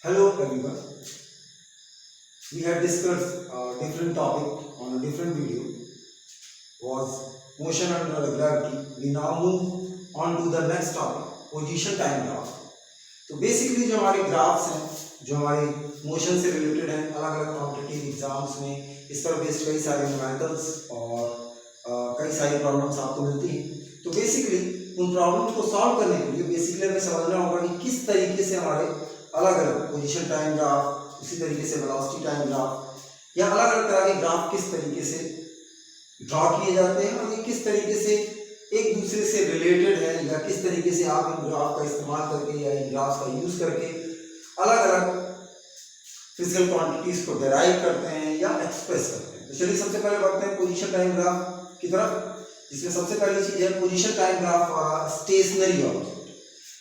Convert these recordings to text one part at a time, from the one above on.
Hello everyone. We have discussed a different topic on a different video was motion under gravity. We now move on to the next topic, position time graph. तो basically जो हमारे graphs हैं जो हमारे motion से related हैं अलग अलग कॉम्पिटिटिव एग्जाम्स में इस पर बेस्ड कई सारे न्यूमेरिकल्स और कई सारी प्रॉब्लम्स आपको मिलती हैं। तो बेसिकली उन प्रॉब्लम्स को सॉल्व करने के लिए बेसिकली हमें समझना होगा कि किस तरीके से हमारे अलग अलग पोजीशन टाइम ग्राफ, उसी तरीके से वेलोसिटी टाइम ग्राफ या अलग अलग तरह के ग्राफ किस तरीके से ड्रॉ किए जाते हैं और ये किस तरीके से एक दूसरे से रिलेटेड है या किस तरीके से आप इन ग्राफ का इस्तेमाल करके या इन ग्राफ का यूज करके अलग अलग फिजिकल क्वांटिटीज को डेराइव करते हैं या एक्सप्रेस करते हैं। तो चलिए सबसे पहले बढ़ते हैं पोजीशन टाइम ग्राफ की तरफ, जिसमें सबसे पहली चीज है पोजीशन टाइम ग्राफ और स्टेशनरी ऑब्जेक्ट।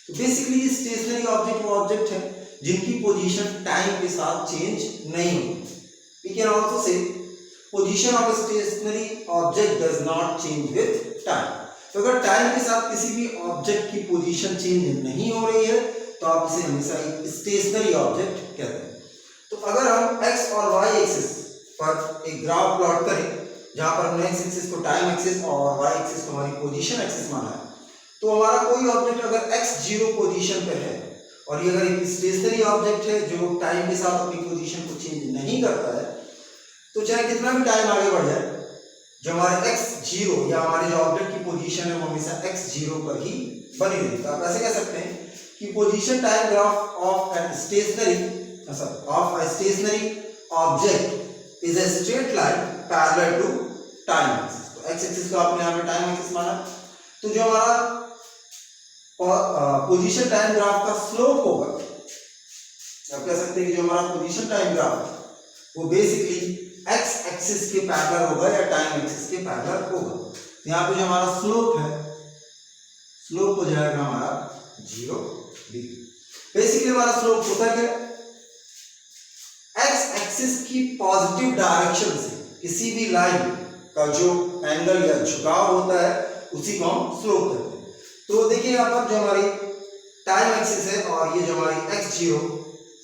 तो बेसिकली स्टेशनरी ऑब्जेक्ट वो ऑब्जेक्ट है जिनकी पोजीशन टाइम के साथ चेंज नहीं होती। We can also say position of stationary object does not change with time. तो अगर टाइम के साथ किसी भी ऑब्जेक्ट की पोजीशन चेंज नहीं हो रही है तो आप इसे हमेशा एक स्टेशनरी ऑब्जेक्ट कहते हैं। तो अगर हम एक्स और वाई एक्सिस पर एक ग्राफ प्लॉट करें जहां पर हमने एक्स एक्सिस को टाइम एक्सिस और वाई एक्सिस को हमारी पोजीशन एक्सिस माना है, तो हमारा कोई ऑब्जेक्ट अगर एक्स जीरो पोजीशन पे है और ये अगर एक स्टेशनरी ऑब्जेक्ट है जो टाइम के साथ अपनी पोजीशन को चेंज नहीं करता है, तो चाहे कितना भी टाइम आगे बढ़ जाए जो हमारे एक्स जीरो या हमारे जो ऑब्जेक्ट की पोजीशन है वो हमेशा एक्स जीरो पर ही बनी रहेगी। तो आप ऐसे कह सकते हैं कि position time graph of a stationary object is a straight line parallel to time axis. तो एक्स एक्सिस को आपने यहाँ पे टाइम एक्सिस माना, तो जो हमारा पोजीशन टाइम ग्राफ का स्लोप होगा, आप कह सकते हैं कि जो हमारा पोजीशन टाइम ग्राफ है वो बेसिकली एक्स एक्सिस के पैरेलल होगा या टाइम एक्सिस के पैरेलल होगा। यहाँ पे जो हमारा स्लोप है, स्लोप हो जाएगा हमारा 0 डिग्री। बेसिकली हमारा स्लोप होता है एक्स एक्सिस की पॉजिटिव डायरेक्शन से किसी भी लाइन का जो एंगल या झुकाव होता है उसी को हम स्लोप कहते हैं। तो देखिए यहाँ पर जो हमारी टाइम एक्सिस है और ये जो हमारी एक्स जीरो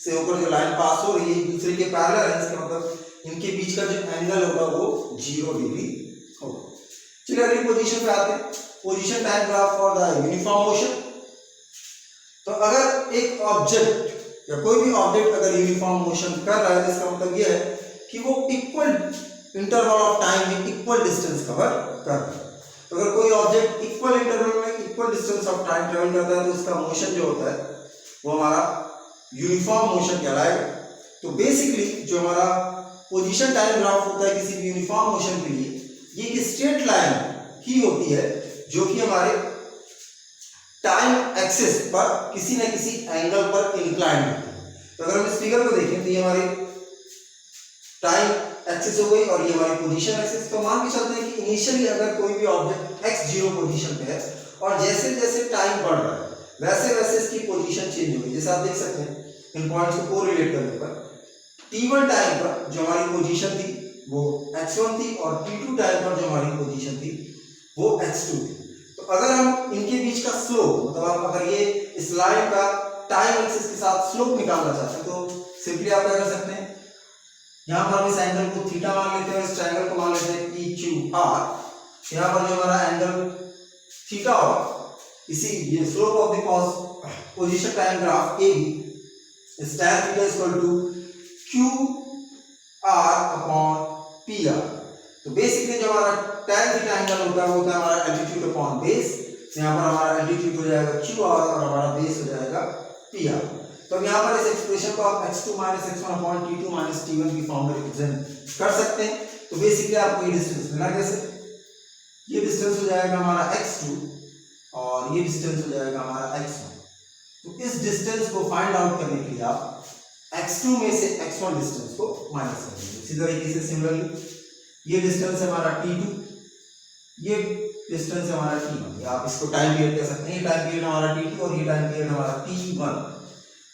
से होकर जो लाइन पास हो रही है एक दूसरे के पैरेलल है, इसका मतलब इनके बीच का जो एंगल होगा वो 0 डिग्री होगा। चलिए अगली पोजीशन पे आते हैं, position time graph for the uniform motion. तो अगर एक ऑब्जेक्ट या कोई भी ऑब्जेक्ट अगर यूनिफॉर्म मोशन कर रहा है तो इसका मतलब ये है कि वो इक्वल इंटरवल ऑफ टाइम में इक्वल डिस्टेंस कवर कर रहा है। तो अगर कोई ऑब्जेक्ट इक्वल इंटरवल में equal distance of time travel करता है तो उसका मोशन जो होता है वो हमारा यूनिफॉर्म मोशन कहलाएगा। तो बेसिकली जो हमारा पोजीशन टाइम ग्राफ होता है किसी भी यूनिफॉर्म मोशन के लिए, ये एक स्ट्रेट लाइन ही होती है जो कि हमारे टाइम एक्सिस पर किसी न किसी एंगल पर इंक्लाइंड होती है। तो अगर हम इस फिगर को देखें तो ये हमारी टाइम एक्सिस हो गई और ये हमारी पोजीशन एक्सिस। तो मान के चलते हैं कि इनिशियली अगर कोई भी ऑब्जेक्ट एक्स जीरो पोजीशन पे है और जैसे जैसे टाइम बढ़ रहा है वैसे वैसे इसकी पोजीशन चेंज होगी। जैसे आप देख सकते हैं इन पॉइंट्स को कोरिलेट करने पर t1 टाइम पर जो हमारी पोजीशन थी वो x1 थी और t2 टाइम पर जो हमारी पोजीशन थी वो x2 थी। तो अगर हम इनके बीच का स्लोप, मतलब आप अगर ये इस लाइन का टाइम एक्सिस के साथ स्लोप निकालना चाहते हैं तो सिंपली आप क्या कर सकते हैं, यहाँ पर हम इस एंगल को थीटा मान लेते हैं, इस ट्रायंगल को मान लेते हैं PQR। यहाँ पर जो हमारा एंगल थीटा होगा, इसी ये slope of the position time graph AB is tan theta is equal to QR upon PR। तो बेसिकली जो हमारा tan थीटा एंगल होता है वो होता है हमारा एल्टीट्यूड अपॉन बेस। यहाँ पर हमारा एल्टीट्यूड हो जाएगा QR और हमारा बेस हो जाएगा PR। तो अब यहाँ पर इस एक्सप्रेशन को आप x2 - x1 upon t2 - t1 की फॉर्म में रिप्रेजेंट कर सकते हैं। तो बेसिकली आपको ये डिस्टेंस मिला कैसे, ये डिस्टेंस हो जाएगा हमारा x2 और ये डिस्टेंस हो जाएगा हमारा x1। तो इस डिस्टेंस को फाइंड आउट करने के लिए आप x2 में से x1 डिस्टेंस को माइनस कर देंगे। इसी तरीके से सिमिलरली ये डिस्टेंस है हमारा t2, ये डिस्टेंस है हमारा t1। आप इसको टाइम पीरियड कह सकते हैं, ये टाइम पीरियड हमारा t2 और ये टाइम पीरियड हमारा t1।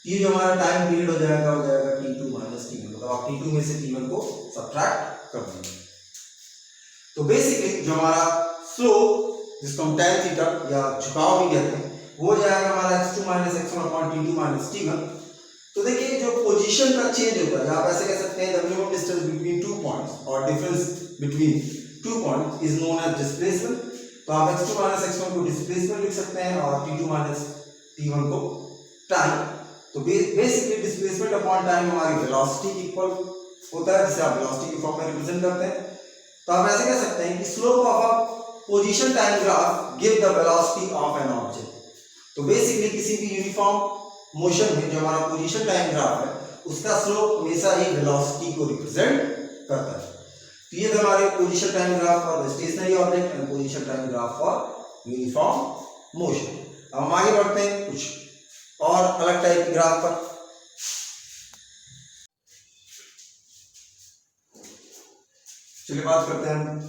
ये जो हमारा टाइम पीरियड हो जाएगा t2 - t1, मतलब आप t2 में से t1 को सब्ट्रैक्ट कर देंगे। तो बेसिकली जो हमारा स्लोप जिसको हम tan थीटा या झुकाव भी कहते हैं वो हो जाएगा हमारा x2 - x1 upon t2 - t1। तो देखिए जो पोजीशन का चेंज होता है, आप ऐसे कह सकते हैं the minimum distance between two points और difference between two points is known as displacement. तो आप x2 माइनस x1 को डिस्प्लेसमेंट लिख सकते हैं और t2 माइनस t1 को टाइम। तो बेसिकली डिस्प्लेसमेंट अपॉन टाइम हमारी वेलोसिटी इक्वल होता है, जिसे आप वेलोसिटी के फॉर्म में रिप्रेजेंट करते हैं। तो आप ऐसे कह सकते हैं कि slope of a position time graph give the velocity of an object. तो बेसिकली किसी भी यूनिफॉर्म मोशन में जो हमारा पोजीशन टाइम ग्राफ है उसका स्लोप हमेशा ही वेलोसिटी को रिप्रेजेंट करता है। तो ये हमारे position time graph for stationary object and position time graph for uniform motion. अब हम आगे बढ़ते हैं कुछ और अलग टाइप के ग्राफ पर। चलिए बात करते हैं हम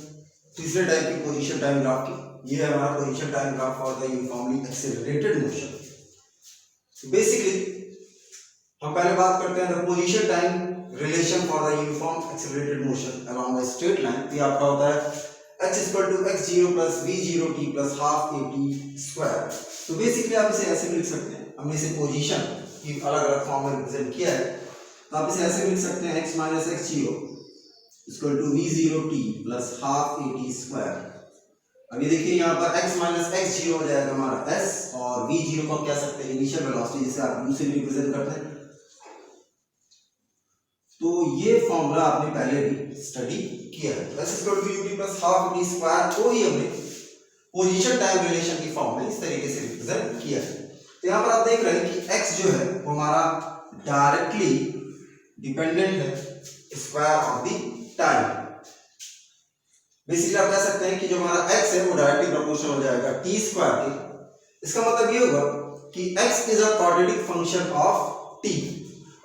तीसरे टाइप की पोजीशन टाइम ग्राफ की। ये है हमारा position time graph for the uniformly accelerated motion. Basically हम पहले बात करते हैं the position time relation for the uniform accelerated motion along a straight line. ये आपका होता है x equal to x0 plus v0 t plus half at square. तो बेसिकली आप इसे ऐसे भी लिख सकते हैं, हमने इसे पोजीशन की अलग अलग फॉर्म में रिप्रेजेंट किया है। तो आप इसे ऐसे भी लिख सकते हैं x minus x0 equal to v0 t plus half at square. अभी देखिए यहाँ पर x माइनस x0 हो जाएगा हमारा s और v0 को कह सकते हैं इनिशियल वेलोसिटी, जिसे आप u से रिप्रेजेंट करते हैं। तो ये फॉर्मूला आपने पहले भी स्टडी किया है। s equal to ut plus half at square को ही हमने पोजीशन टाइम रिलेशन की फॉर्म में इस तरीके से रिप्रेजेंट किया है। तो यहाँ पर आप देख रहे हैं कि x जो है वो हमारा डायरेक्टली डिपेंडेंट है square of the time. Basically आप कह सकते हैं कि जो हमारा x है वो डायरेक्टली प्रोपोर्शनल हो जाएगा t स्क्वायर के। इसका मतलब ये होगा कि x is a quadratic function of t,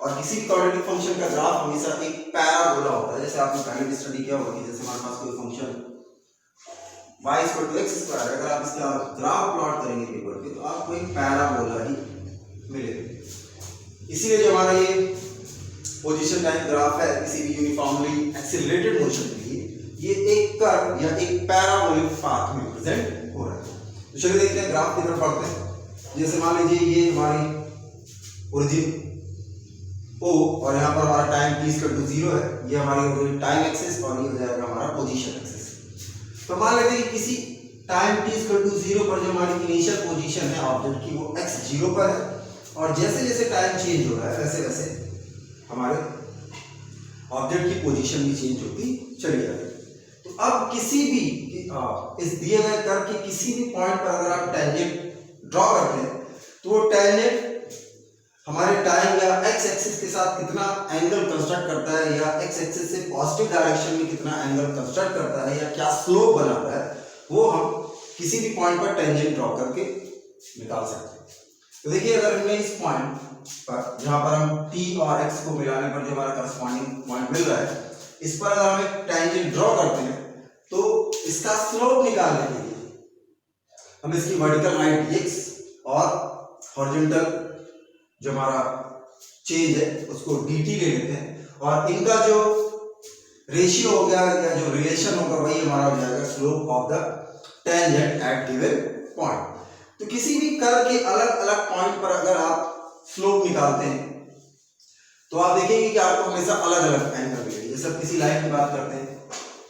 और किसी भी क्वाड्रेटिक फंक्शन का ग्राफ हमेशा एक पैराबोला होता है। जैसे आपने पहले भी स्टडी किया होगा कि जैसे हमारे पास कोई function y equal to x square है, अगर आप इसका ग्राफ प्लॉट करेंगे पेपर पे तो आपको एक पैराबोला ही मिलेगा। इसीलिए जो हमारा ये पोजीशन टाइम ग्राफ है किसी भी यूनिफॉर्मली एक्सेलरेटेड मोशन के लिए, ये एक कर्व या एक पैराबोलिक पाथ में प्रेजेंट हो रहा है। तो चलिए देखते हैं ग्राफ की तरफ बढ़ते हैं। जैसे मान लीजिए ये हमारी ओरिजिन O और यहाँ पर हमारा टाइम t इक्वल टू 0 है, ये हमारी टाइम एक्सिस और ये हो जाएगा हमारा पोजीशन एक्सिस। तो मान लेते हैं कि किसी टाइम t इक्वल टू 0 पर जो हमारी इनिशियल पोजीशन है ऑब्जेक्ट की वो x0 पर है, और जैसे जैसे टाइम चेंज हो रहा है वैसे वैसे हमारे ऑब्जेक्ट की पोजीशन भी चेंज होती चली जाती है। तो अब किसी भी इस दिए गए कर्व के किसी भी पॉइंट पर अगर आप टेंजेंट ड्रॉ करते हैं तो वो टेंजेंट हमारे टाइम या x एक्सिस के साथ कितना एंगल कंस्ट्रक्ट करता है, या x एक्सिस से पॉजिटिव डायरेक्शन में कितना एंगल कंस्ट्रक्ट करता है, या क्या स्लोप बनाता है, वो हम किसी भी पॉइंट पर टेंजेंट ड्रॉ करके निकाल सकते हैं। तो देखिए अगर हमें इस पॉइंट पर जहां पर हम t और x को मिलाने पर जो हमारा करस्पॉन्डिंग पॉइंट मिल रहा है, इस पर अगर हम एक टेंजेंट ड्रॉ करते हैं तो इसका स्लोप निकालने के लिए हम इसकी वर्टिकल हाइट dx और हॉरिजॉन्टल जो हमारा चेंज है उसको dt ले लेते हैं, और इनका जो रेशियो हो गया या जो रिलेशन होगा वही हमारा हो जाएगा slope of the tangent at given point. तो किसी भी कर्व के अलग अलग पॉइंट पर अगर आप स्लोप निकालते हैं तो आप देखेंगे कि आपको हमेशा अलग अलग एंगल मिलेंगे। जैसे आप किसी लाइन की बात करते हैं,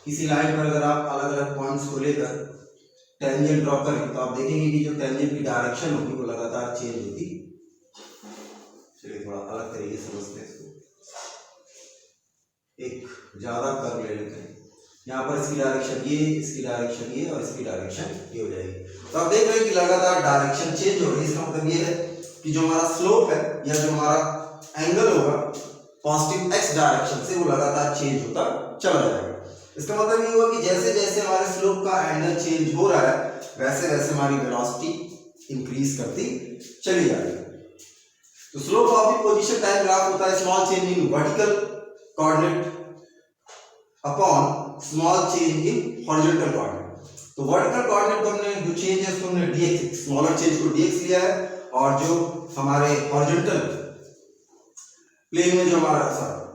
किसी लाइन पर अगर आप अलग अलग पॉइंट्स को लेकर टेंजेंट ड्रॉ करें तो आप देखेंगे कि जो टेंजेंट की डायरेक्शन होगी वो लगातार चेंज होती। चलिए थोड़ा अलग तरीके से समझते हैं इसको। एक ज्यादा कर्व ले लेते हैं, यहाँ पर इसकी डायरेक्शन ये, इसकी डायरेक्शन ये और इसकी डायरेक्शन ये हो जाएगी। तो आप देख रहे हैं कि लगातार डायरेक्शन चेंज हो रही है। इसका मतलब ये है कि जो हमारा स्लोप है या जो हमारा एंगल होगा पॉजिटिव x डायरेक्शन से वो लगातार चेंज होता चला जाएगा। इसका मतलब ये हुआ कि जैसे जैसे हमारे स्लोप का एंगल चेंज हो रहा है वैसे वैसे हमारी वेलोसिटी इंक्रीज करती चली जाएगी। तो slope of the position time graph होता है small change in vertical coordinate upon small change in horizontal coordinate. तो वर्टिकल कोऑर्डिनेट को हमने जो चेंज है उसको हमने dx, स्मॉलर चेंज को dx लिया है, और जो हमारे हॉरिजॉन्टल प्लेन में जो हमारा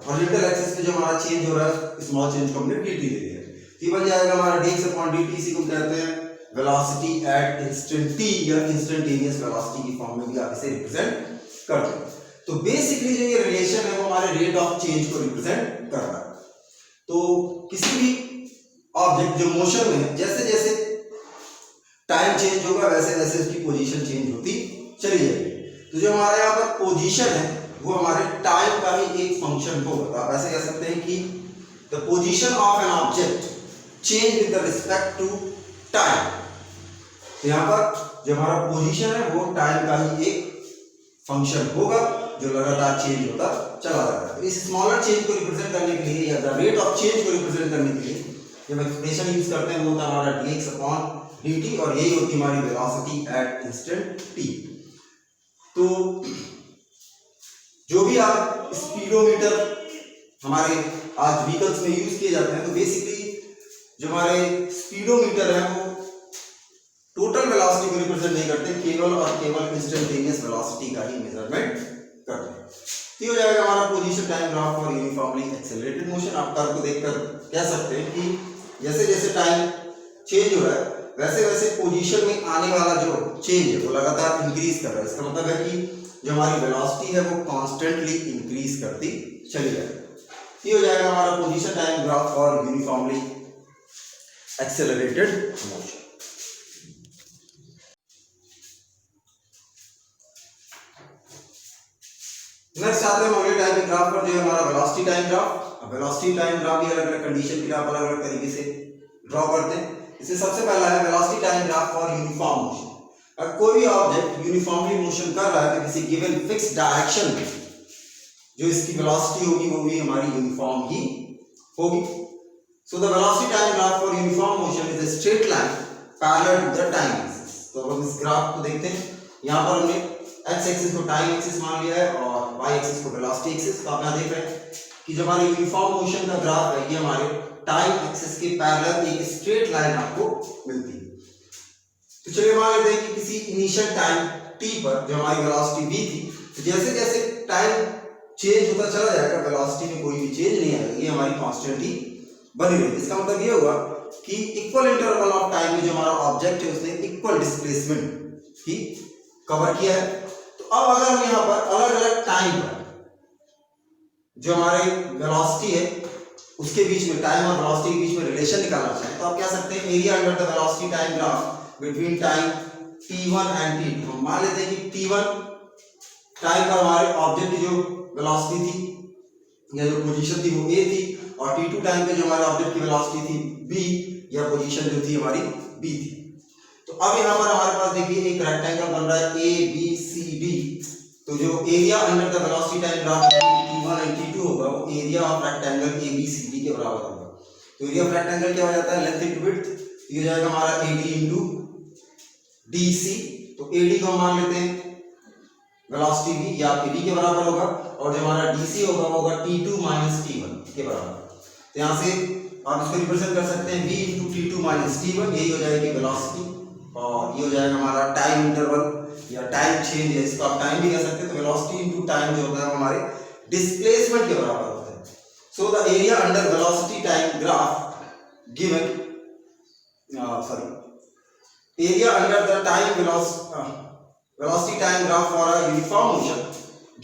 हॉरिजॉन्टल एक्सिस पे जो हमारा चेंज हो रहा है स्मॉल चेंज को हमने dt ले लिया है। तो ये बन जाएगा हमारा dx अपॉन dt। इसी को कहते हैं वेलोसिटी एट इंस्टेंट t या इंस्टेंटेनियस वेलोसिटी की फॉर्म में भी आप इसे रिप्रेजेंट करते हैं। तो बेसिकली जो ये रिलेशन है वो हमारे रेट ऑफ चेंज को रिप्रेजेंट कर रहा है। तो किसी भी ऑब्जेक्ट जो मोशन में है, जैसे जैसे टाइम चेंज होगा वैसे वैसे उसकी पोजीशन चेंज होती चली जाएगी। तो जो हमारा यहाँ पर पोजीशन है वो हमारे टाइम का ही एक फंक्शन होगा। तो आप ऐसे कह सकते हैं कि the position of an object change with respect to time. तो यहाँ पर जो हमारा पोजीशन है वो टाइम का ही एक फंक्शन होगा जो लगातार चेंज होता चला जाता है। इस स्मॉलर चेंज को रिप्रेजेंट करने के लिए या द रेट ऑफ चेंज को रिप्रेजेंट करने के लिए जब एक्सप्रेशन यूज करते हैं वो होता है हमारा dx अपॉन dt, और यही होती है हमारी वेलोसिटी एट इंस्टेंट t। तो जो भी आप स्पीडोमीटर हमारे आज व्हीकल्स में यूज किए जाते हैं, तो बेसिकली जो हमारे स्पीडोमीटर है वो टोटल वेलोसिटी को रिप्रेजेंट नहीं करते, केवल और केवल इंस्टेंटेनियस वेलोसिटी का ही मेजरमेंट करते हैं। तो हो जाएगा हमारा position time graph for uniformly accelerated motion. आप कर्व को देखकर कह सकते हैं कि जैसे जैसे टाइम चेंज हो रहा है वैसे वैसे पोजीशन में आने वाला जो चेंज है वो लगातार इंक्रीज कर रहा है। इसका मतलब है कि जो हमारी वेलोसिटी है वो कॉन्स्टेंटली इंक्रीज करती चली जाएगी। ये हो जाएगा हमारा position time graph for uniformly accelerated motion. Next आते हैं अगले टाइप के ग्राफ पर जो है हमारा वेलोसिटी टाइम ग्राफ। अब वेलोसिटी टाइम ग्राफ भी अलग अलग कंडीशन के लिए आप अलग अलग तरीके से ड्रॉ करते हैं। इसमें सबसे पहला है velocity time graph for uniform motion. अगर कोई भी ऑब्जेक्ट यूनिफॉर्मली मोशन कर रहा है तो किसी गिवन फिक्स डायरेक्शन में जो इसकी वेलोसिटी होगी वो भी हमारी यूनिफॉर्म ही होगी। So the velocity time graph for uniform motion is a straight line parallel to the time axis. तो अब हम इस ग्राफ को देखते हैं। यहाँ पर हमने एक्स एक्सिस को टाइम एक्सिस मान लिया है और वाई एक्सिस को वेलोसिटी एक्सिस। तो आप यहाँ देख रहे हैं कि जो हमारे यूनिफॉर्म मोशन का ग्राफ है ये हमारे टाइम एक्सिस के पैरेलल एक स्ट्रेट लाइन आपको मिलती है। तो चलिए मान लेते हैं कि किसी इनिशियल टाइम t पर जो हमारी वेलोसिटी v थी, तो जैसे जैसे टाइम चेंज होता चला जाएगा वेलोसिटी में कोई भी चेंज नहीं आएगा, ये हमारी कांस्टेंट ही बनी रहेगी। इसका मतलब ये हुआ कि इक्वल इंटरवल ऑफ टाइम में जो हमारा ऑब्जेक्ट है उसने इक्वल डिस्प्लेसमेंट की कवर किया है। तो अब अगर हम यहाँ पर अलग अलग टाइम पर जो हमारे वेलोसिटी है उसके बीच में टाइम और वेलोसिटी के बीच में रिलेशन निकालना चाहें तो आप कह सकते हैं area under the velocity time graph between time t1 and t2। हम मान लेते हैं कि t1 टाइम पर हमारे ऑब्जेक्ट की जो वेलोसिटी थी या जो पोजीशन थी वो a थी, और t2 टाइम पे जो हमारे ऑब्जेक्ट की वेलोसिटी थी b या पोजीशन जो थी हमारी b थी। तो अब यहाँ पर हमारे पास देखिए एक रेक्टेंगल बन रहा है a b c d। तो जो area under the velocity time graph t1 and t2 होगा वो एरिया ऑफ रेक्टेंगल ABCD के बराबर होगा। तो एरिया ऑफ रेक्टेंगल क्या हो जाता है, लेंथ इनटू विड्थ। ये हो जाएगा हमारा AD इनटू DC। तो AD को हम मान लेते हैं वेलोसिटी v या आपके v के बराबर होगा, और जो हमारा DC होगा वो होगा t2 माइनस t1 के बराबर। तो यहाँ से आप इसको रिप्रेजेंट कर सकते हैं v into t2 minus t1, यही हो जाएगी वेलोसिटी, और ये हो जाएगा हमारा टाइम इंटरवल या टाइम चेंज है, इसको आप टाइम भी कह सकते हैं। तो वेलोसिटी इनटू टाइम जो होता है हमारे डिस्प्लेसमेंट के बराबर होता है। So the area under velocity time graph given area under the time velocity time graph for a uniform motion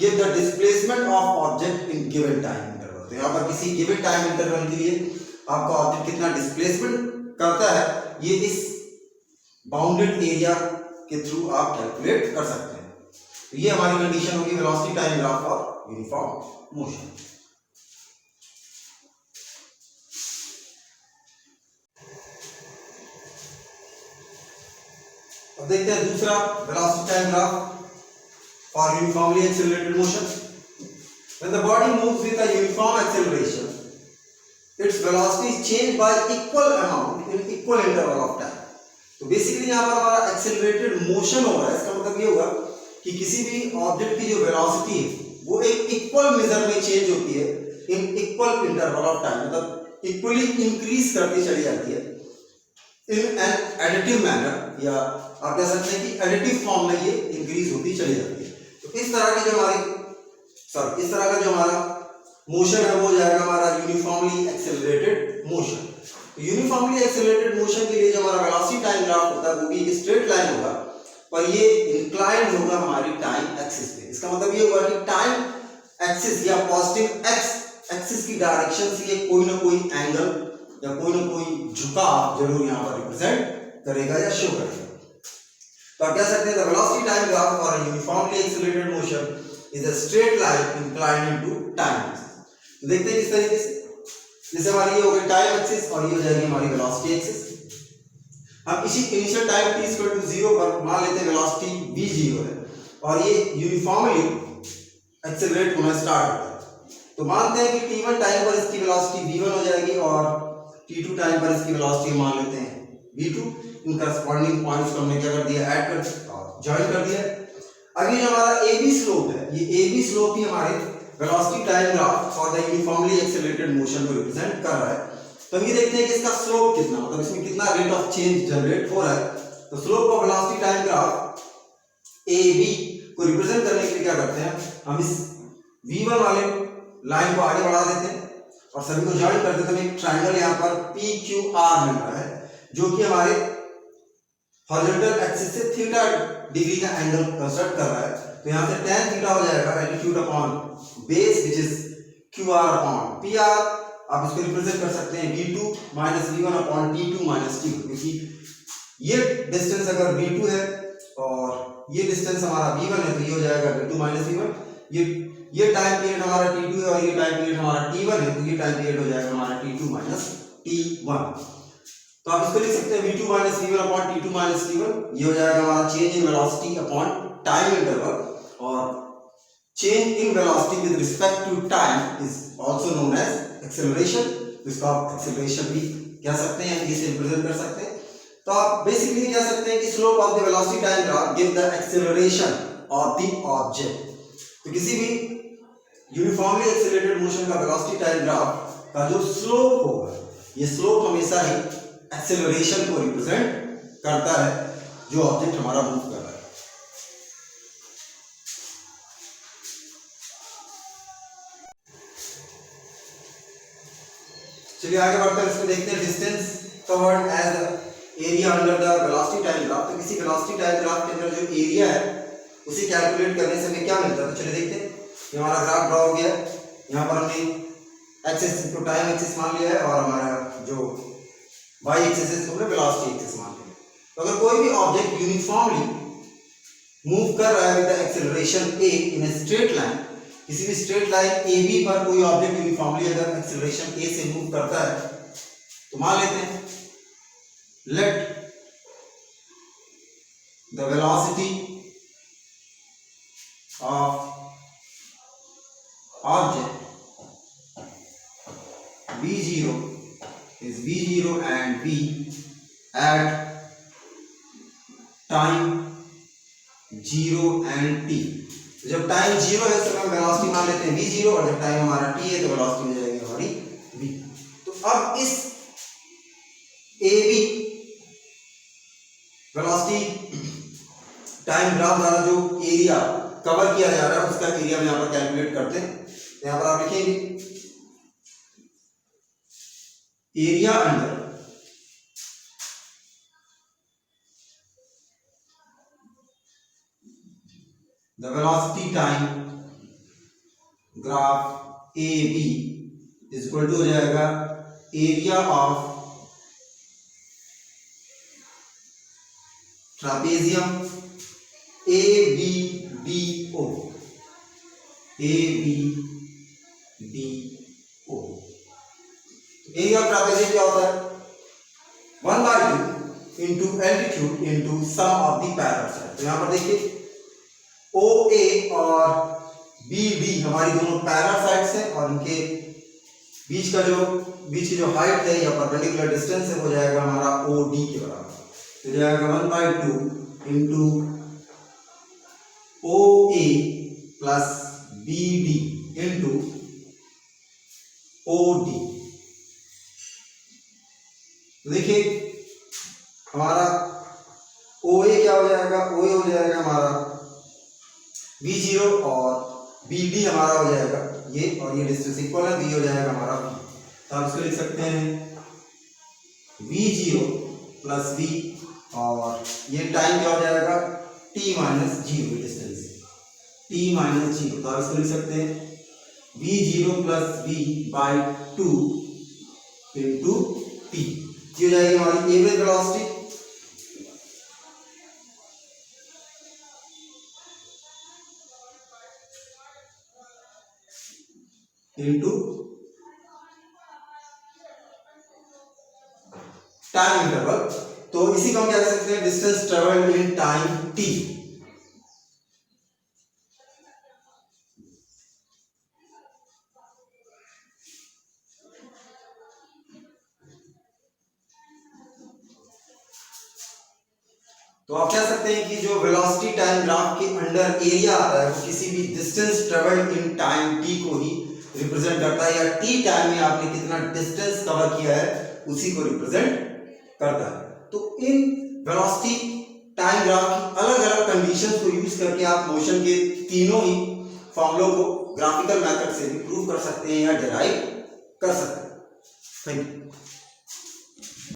give the displacement of object in given time interval. तो यहाँ पर किसी गिवन टाइम इंटरवल के लिए आपका object कितना displacement करता है ये इस बाउंडेड एरिया के थ्रू आप कैलकुलेट कर सकते हैं। तो ये हमारी कंडीशन होगी velocity time graph for uniform motion. अब देखते हैं दूसरा velocity time graph for uniformly accelerated motion. When the body moves with a uniform acceleration its velocity is changed by equal amount in equal interval of time। तो basically यहाँ पर हमारा accelerated motion हो रहा है। इसका मतलब ये होगा कि किसी भी ऑब्जेक्ट की जो वेलोसिटी है वो एक इक्वल मेजर में चेंज होती है in equal interval of time, मतलब इक्वली इंक्रीज करती चली जाती है इन एन एडिटिव मैनर, या आप कह सकते हैं कि एडिटिव फॉर्म में ये इंक्रीज होती चली जाती है। तो इस तरह की जो इस तरह का जो हमारा मोशन है वो हो जाएगा हमारा यूनिफॉर्मली एक्सेलरेटेड मोशन। तो यूनिफॉर्मली एक्सेलरेटेड मोशन के लिए जो हमारा वेलोसिटी टाइम ग्राफ होता है वो भी एक स्ट्रेट लाइन होगा, पर ये इंक्लाइंड होगा हमारी टाइम एक्सिस पे। इसका मतलब ये हुआ कि टाइम एक्सिस या पॉजिटिव एक्स एक्सिस की डायरेक्शन से ये कोई ना कोई एंगल या कोई ना कोई झुकाव जरूर यहाँ पर रिप्रेजेंट करेगा या शो करेगा। तो आप कह सकते हैं the velocity time graph for a uniformly accelerated motion is a straight line inclined into time. तो देखते हैं किस तरीके से, जैसे हमारी ये हो गई टाइम एक्सिस और ये हो जाएगी हमारी वेलोसिटी एक्सिस। हम इसी इनिशियल टाइम t = 0 पर मान लेते हैं वेलोसिटी v 0 है और ये यूनिफॉर्मली एक्सेलरेट होना स्टार्ट होता है। तो मानते हैं कि t1 टाइम पर इसकी वेलोसिटी v1 हो जाएगी और t2 टाइम पर इसकी वेलोसिटी मान लेते हैं v2। इन करस्पॉन्डिंग पॉइंट्स को हमने क्या कर दिया, ऐड कर और जॉइन कर दिया। अब ये जो हमारा AB स्लोप है, ये AB स्लोप ही हमारे velocity time graph for the uniformly accelerated motion को रिप्रेजेंट कर रहा है। तो हम ये देखते हैं कि इसका स्लोप कितना, मतलब इसमें कितना रेट ऑफ चेंज जनरेट हो रहा है। तो slope of velocity time graph AB को रिप्रेजेंट करने के लिए क्या करते हैं, हम इस V1 वाले लाइन को आगे बढ़ा देते हैं और सभी को ज्वाइन कर देते हैं। एक ट्रायंगल यहाँ पर PQR मिल रहा है जो कि हमारे हॉरिजॉन्टल एक्सिस से थीटा डिग्री का एंगल कंस्ट्रक्ट कर रहा है। तो यहाँ से tan थीटा हो जाएगा altitude upon base which is QR upon PR। आप इसको रिप्रेजेंट कर सकते हैं v2 minus v1 upon t2 minus t, क्योंकि ये डिस्टेंस अगर v2 है और ये डिस्टेंस हमारा v1 है तो ये हो जाएगा v2 माइनस v1। ये टाइम पीरियड हमारा t2 है और ये टाइम पीरियड हमारा t1 है तो ये टाइम पीरियड हो जाएगा हमारा t2 माइनस t1। तो आप इसको लिख सकते हैं v2 minus v1 upon t2 minus t1। ये हो जाएगा हमारा change in velocity upon time interval, और change in velocity with respect to time is also known as acceleration. इसको आप एक्सेलरेशन भी कह सकते हैं, इसे रिप्रेजेंट कर सकते हैं। तो आप बेसिकली कह सकते हैं कि slope of the velocity time graph give the acceleration of the object. तो किसी भी यूनिफॉर्मली एक्सेलरेटेड मोशन का वेलोसिटी टाइम ग्राफ का जो स्लोप होगा, ये स्लोप हमेशा ही एक्सेलरेशन को रिप्रेजेंट करता है जो ऑब्जेक्ट हमारा मूव कर रहा है। चलिए आगे बढ़ते हैं, इसको देखते हैं। Distance covered as area under the velocity time graph. तो किसी वेलोसिटी टाइम ग्राफ के अंदर जो एरिया है उसे कैलकुलेट करने से हमें क्या मिलता है। तो चलिए देखते हैं। ये हमारा ग्राफ ड्रॉ हो गया। यहाँ पर हमने एक्सिस को टाइम एक्सिस मान लिया है और हमारा जो वाई एक्सिस है हमने वेलोसिटी एक्सिस मान लिया। तो अगर कोई भी ऑब्जेक्ट यूनिफॉर्मली मूव कर रहा है with the acceleration a in a straight line, किसी भी स्ट्रेट लाइन AB पर कोई ऑब्जेक्ट यूनिफॉर्मली अगर एक्सेलरेशन a से मूव करता है तो मान लेते हैं let the velocity of object v0 is v0 and v at time 0 and t। जब टाइम 0 है तो हम वेलोसिटी मान लेते हैं v0 और जब टाइम हमारा t है तो वेलोसिटी हो जाएगी हमारी v। तो अब इस AB वेलोसिटी टाइम ग्राफ द्वारा जो एरिया कवर किया जा रहा है उसका एरिया हम यहाँ पर कैलकुलेट करते हैं। तो यहाँ पर आप लिखेंगे area under the velocity time graph AB is equal to हो जाएगा area of trapezium ABDO। Area of trapezium क्या होता है, 1/2 into altitude into sum of the parallel side. तो यहाँ पर देखिए OA और BD हमारी दोनों पैरेलल साइड्स हैं और इनके बीच की जो हाइट है या परपेंडिकुलर डिस्टेंस है वो जाएगा हमारा OD के बराबर। तो जाएगा 1/2 into OA plus BD into OD। देखिए हमारा OA क्या हो जाएगा, OA हो जाएगा हमारा V0 और BD हमारा हो जाएगा ये, और ये डिस्टेंस इक्वल है, V हो जाएगा हमारा V। तो आप इसको लिख सकते हैं V0 प्लस V और ये टाइम क्या हो जाएगा t minus 0 distance. t minus zero, तो आप इसको लिख सकते हैं v0 plus v by 2 into T. ये हो जाएगी हमारी average velocity. Into time interval, तो इसी को हम क्या कह सकते हैं, distance travelled in time t। तो आप कह सकते हैं कि जो वेलोसिटी टाइम ग्राफ के अंडर एरिया आता है वो किसी भी distance travelled in time t को ही रिप्रेजेंट करता है, या t टाइम में आपने कितना डिस्टेंस कवर किया है उसी को रिप्रेजेंट करता है। तो इन वेलोसिटी टाइम ग्राफ की अलग अलग कंडीशंस को यूज करके आप मोशन के तीनों ही फॉर्मूलों को ग्राफिकल मेथड से भी प्रूव कर सकते हैं या डिराइव कर सकते हैं। Thank you.